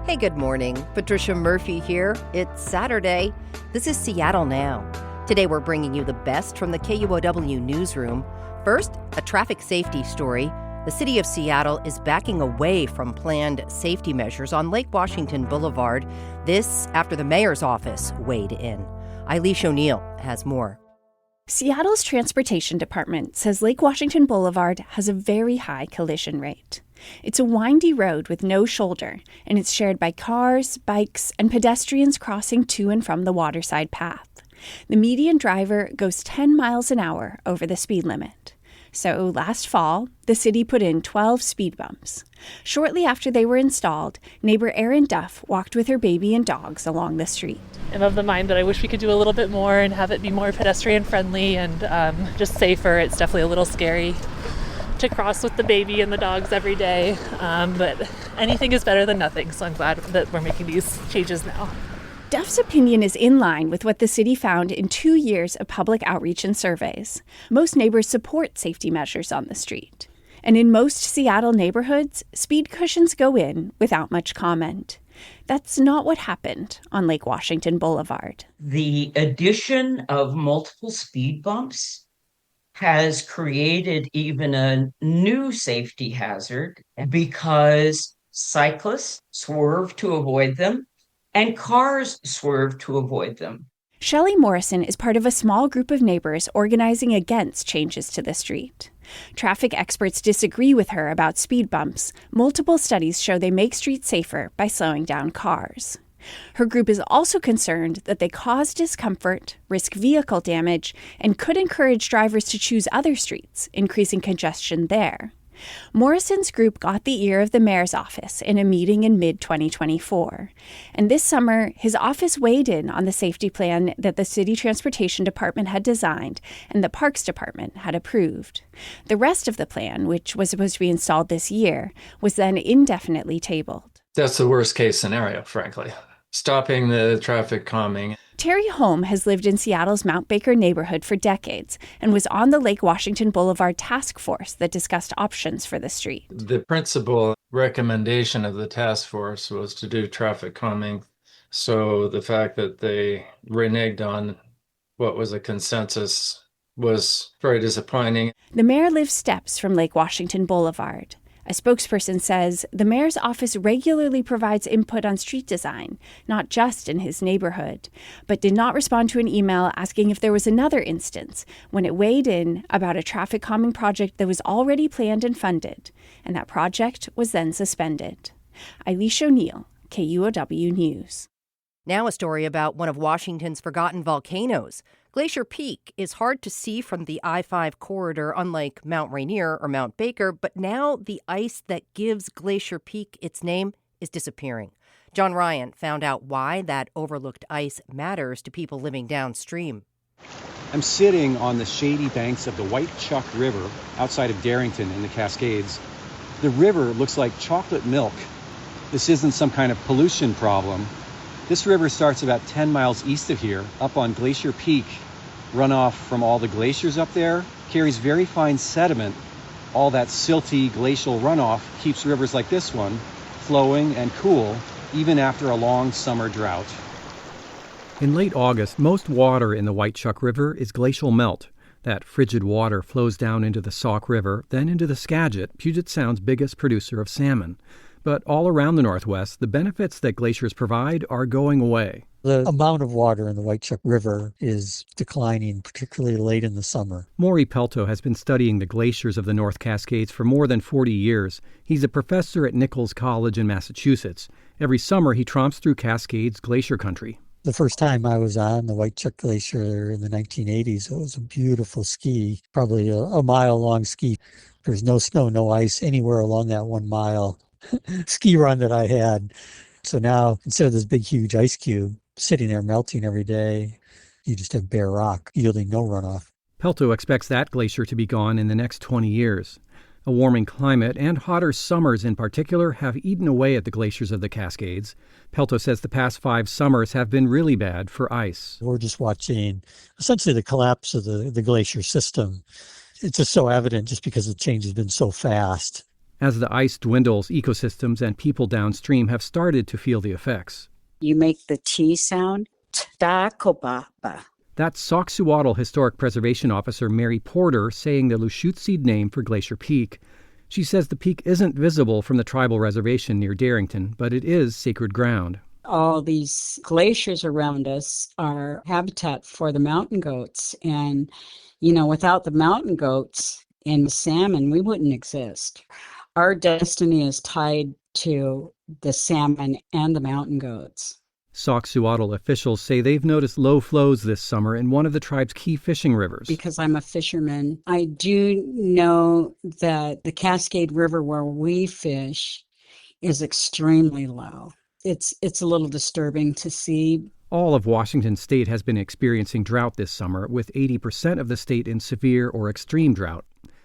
Hey, good morning. Patricia Murphy here. It's Saturday. This is Seattle Now. Today we're bringing you the best from the KUOW Newsroom. First, a traffic safety story. The city of Seattle is backing away from planned safety measures on Lake Washington Boulevard. This after the mayor's office weighed in. Eilish O'Neill has more. Seattle's Transportation Department says Lake Washington Boulevard has a very high collision rate. It's a windy road with no shoulder, and it's shared by cars, bikes, and pedestrians crossing to and from the waterside path. The median driver goes 10 miles an hour over the speed limit. So last fall, the city put in 12 speed bumps. Shortly after they were installed, neighbor Erin Duff walked with her baby and dogs along the street. I'm of the mind that I wish we could do a little bit more and have it be more pedestrian friendly and just safer. It's definitely a little scary to cross with the baby and the dogs every day, but anything is better than nothing, so I'm glad that we're making these changes now. Duff's opinion is in line with what the city found in 2 years of public outreach and surveys. Most neighbors support safety measures on the street. And in most Seattle neighborhoods, speed cushions go in without much comment. That's not what happened on Lake Washington Boulevard. The addition of multiple speed bumps has created even a new safety hazard because cyclists swerve to avoid them and cars swerve to avoid them. Shelley Morrison is part of a small group of neighbors organizing against changes to the street. Traffic experts disagree with her about speed bumps. Multiple studies show they make streets safer by slowing down cars. Her group is also concerned that they cause discomfort, risk vehicle damage, and could encourage drivers to choose other streets, increasing congestion there. Morrison's group got the ear of the mayor's office in a meeting in mid-2024. And this summer, his office weighed in on the safety plan that the City Transportation Department had designed and the Parks Department had approved. The rest of the plan, which was supposed to be installed this year, was then indefinitely tabled. That's the worst case scenario, frankly. Stopping the traffic calming. Terry Holm has lived in Seattle's Mount Baker neighborhood for decades and was on the Lake Washington Boulevard task force that discussed options for the street. The principal recommendation of the task force was to do traffic calming. So the fact that they reneged on what was a consensus was very disappointing. The mayor lives steps from Lake Washington Boulevard. A spokesperson says the mayor's office regularly provides input on street design, not just in his neighborhood, but did not respond to an email asking if there was another instance when it weighed in about a traffic calming project that was already planned and funded, and that project was then suspended. Eilish O'Neill, KUOW News. Now a story about one of Washington's forgotten volcanoes. Glacier Peak is hard to see from the I-5 corridor, unlike Mount Rainier or Mount Baker, but now the ice that gives Glacier Peak its name is disappearing. John Ryan found out why that overlooked ice matters to people living downstream. I'm sitting on the shady banks of the White Chuck River outside of Darrington in the Cascades. The river looks like chocolate milk. This isn't some kind of pollution problem. This river starts about 10 miles east of here, up on Glacier Peak. Runoff from all the glaciers up there carries very fine sediment. All that silty glacial runoff keeps rivers like this one flowing and cool, even after a long summer drought. In late August, most water in the White Chuck River is glacial melt. That frigid water flows down into the Sauk River, then into the Skagit, Puget Sound's biggest producer of salmon. But all around the Northwest, the benefits that glaciers provide are going away. The amount of water in the White Chuck River is declining, particularly late in the summer. Maury Pelto has been studying the glaciers of the North Cascades for more than 40 years. He's a professor at Nichols College in Massachusetts. Every summer, he tromps through Cascades glacier country. The first time I was on the White Chuck Glacier in the 1980s, it was a beautiful ski, probably a mile-long ski. There's no snow, no ice anywhere along that 1 mile ski run that I had. So now, instead of this big, huge ice cube sitting there melting every day, you just have bare rock yielding no runoff. Pelto expects that glacier to be gone in the next 20 years. A warming climate and hotter summers in particular have eaten away at the glaciers of the Cascades. Pelto says the past 5 summers have been really bad for ice. We're just watching essentially the collapse of the glacier system. It's just so evident just because the change has been so fast. As the ice dwindles, ecosystems and people downstream have started to feel the effects. You make the T sound, T'Dakobaba. That's Sauk-Suwatl Historic Preservation Officer Mary Porter saying the Lushootseed name for Glacier Peak. She says the peak isn't visible from the tribal reservation near Darrington, but it is sacred ground. All these glaciers around us are habitat for the mountain goats. And, without the mountain goats and the salmon, we wouldn't exist. Our destiny is tied to the salmon and the mountain goats. Sauk-Suwatl officials say they've noticed low flows this summer in one of the tribe's key fishing rivers. Because I'm a fisherman, I do know that the Cascade River where we fish is extremely low. It's a little disturbing to see. All of Washington state has been experiencing drought this summer, with 80% of the state in severe or extreme drought.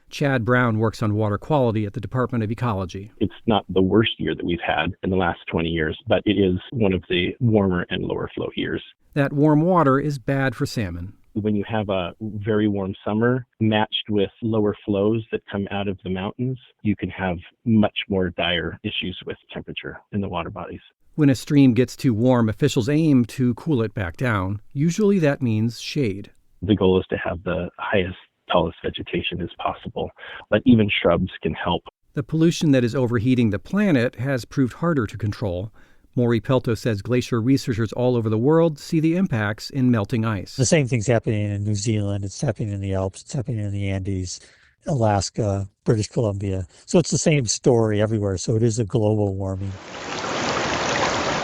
Chad Brown works on water quality at the Department of Ecology. It's not the worst year that we've had in the last 20 years, but it is one of the warmer and lower flow years. That warm water is bad for salmon. When you have a very warm summer matched with lower flows that come out of the mountains, you can have much more dire issues with temperature in the water bodies. When a stream gets too warm, officials aim to cool it back down. Usually that means shade. The goal is to have the highest, tallest vegetation as possible, but even shrubs can help. The pollution that is overheating the planet has proved harder to control. Maury Pelto says glacier researchers all over the world see the impacts in melting ice. The same thing's happening in New Zealand. It's happening in the Alps. It's happening in the Andes, Alaska, British Columbia. So it's the same story everywhere. So it is a global warming.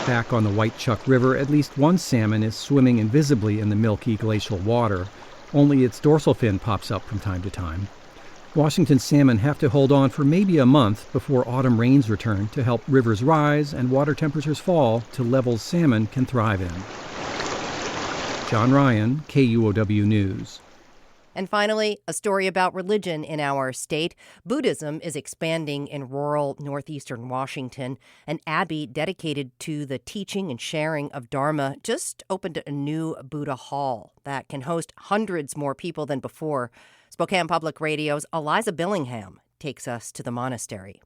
Back on the White Chuck River, at least one salmon is swimming invisibly in the milky glacial water. Only its dorsal fin pops up from time to time. Washington salmon have to hold on for maybe a month before autumn rains return to help rivers rise and water temperatures fall to levels salmon can thrive in. John Ryan, KUOW News. And finally, a story about religion in our state. Buddhism is expanding in rural northeastern Washington. An abbey dedicated to the teaching and sharing of Dharma just opened a new Buddha hall that can host hundreds more people than before. Spokane Public Radio's Eliza Billingham takes us to the monastery.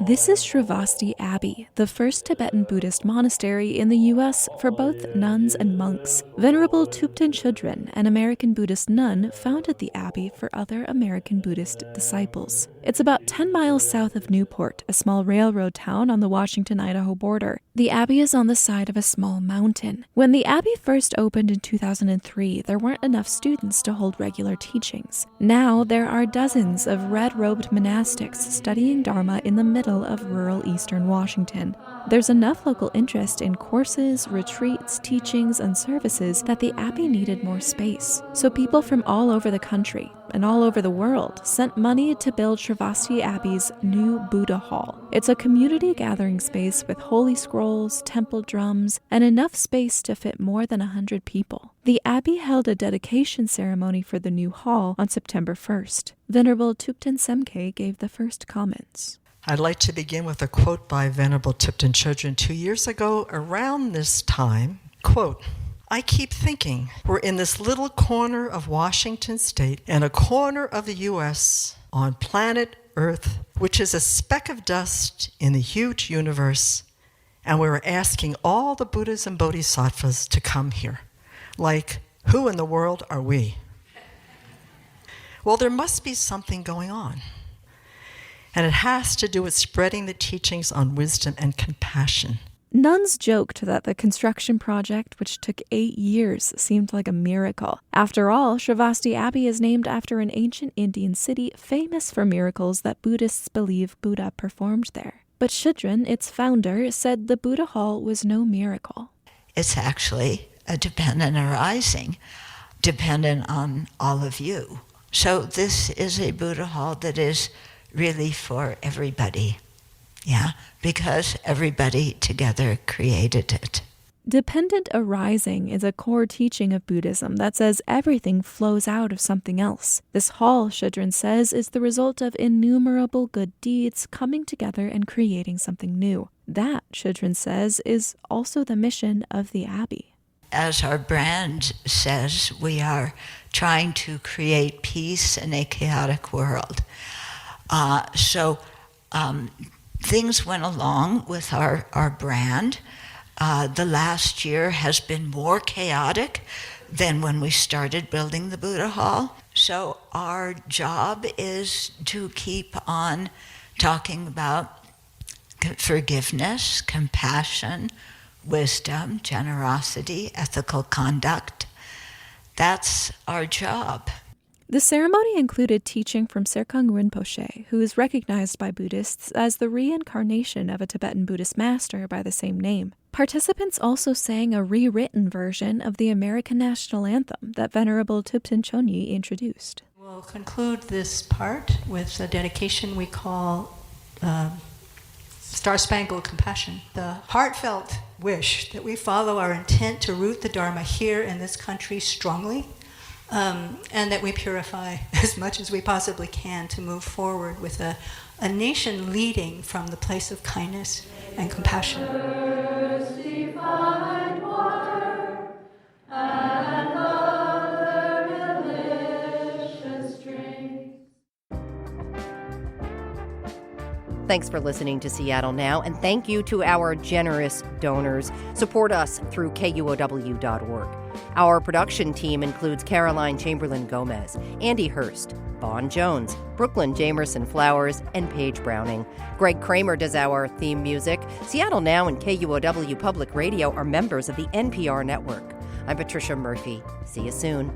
This is Sravasti Abbey, the first Tibetan Buddhist monastery in the U.S. for both nuns and monks. Venerable Thupten Chodron, an American Buddhist nun, founded the abbey for other American Buddhist disciples. It's about 10 miles south of Newport, a small railroad town on the Washington-Idaho border. The abbey is on the side of a small mountain. When the abbey first opened in 2003, there weren't enough students to hold regular teachings. Now there are dozens of red-robed monastics studying Dharma in the middle of rural eastern Washington. There's enough local interest in courses, retreats, teachings, and services that the abbey needed more space. So people from all over the country and all over the world sent money to build Sravasti Abbey's new Buddha Hall. It's a community gathering space with holy scrolls, temple drums, and enough space to fit more than 100 people. The abbey held a dedication ceremony for the new hall on September 1st. Venerable Thupten Semkhe gave the first comments. I'd like to begin with a quote by Venerable Thupten Chodron 2 years ago around this time. Quote, I keep thinking we're in this little corner of Washington State and a corner of the U.S. on planet Earth, which is a speck of dust in the huge universe, and we're asking all the Buddhas and Bodhisattvas to come here. Like, who in the world are we? Well, there must be something going on. And it has to do with spreading the teachings on wisdom and compassion. Nuns joked that the construction project, which took 8 years, seemed like a miracle. After all, Sravasti Abbey is named after an ancient Indian city famous for miracles that Buddhists believe Buddha performed there. But Chodron, its founder, said the Buddha Hall was no miracle. It's actually a dependent arising, dependent on all of you. So this is a Buddha Hall that is really for everybody, because everybody together created it. Dependent arising is a core teaching of Buddhism that says everything flows out of something else. This hall, Chodron says, is the result of innumerable good deeds coming together and creating something new. That, Chodron says, is also the mission of the Abbey. As our brand says, we are trying to create peace in a chaotic world. So things went along with our brand. The last year has been more chaotic than when we started building the Buddha Hall. So our job is to keep on talking about forgiveness, compassion, wisdom, generosity, ethical conduct. That's our job. The ceremony included teaching from Serkung Rinpoche, who is recognized by Buddhists as the reincarnation of a Tibetan Buddhist master by the same name. Participants also sang a rewritten version of the American national anthem that Venerable Thubten Chonyi introduced. We'll conclude this part with a dedication we call Star-Spangled Compassion. The heartfelt wish that we follow our intent to root the Dharma here in this country strongly, and that we purify as much as we possibly can to move forward with a nation leading from the place of kindness and compassion. Thanks for listening to Seattle Now, and thank you to our generous donors. Support us through KUOW.org. Our production team includes Caroline Chamberlain Gomez, Andy Hurst, Vaughn Jones, Brooklyn Jamerson Flowers, and Paige Browning. Greg Kramer does our theme music. Seattle Now and KUOW Public Radio are members of the NPR network. I'm Patricia Murphy. See you soon.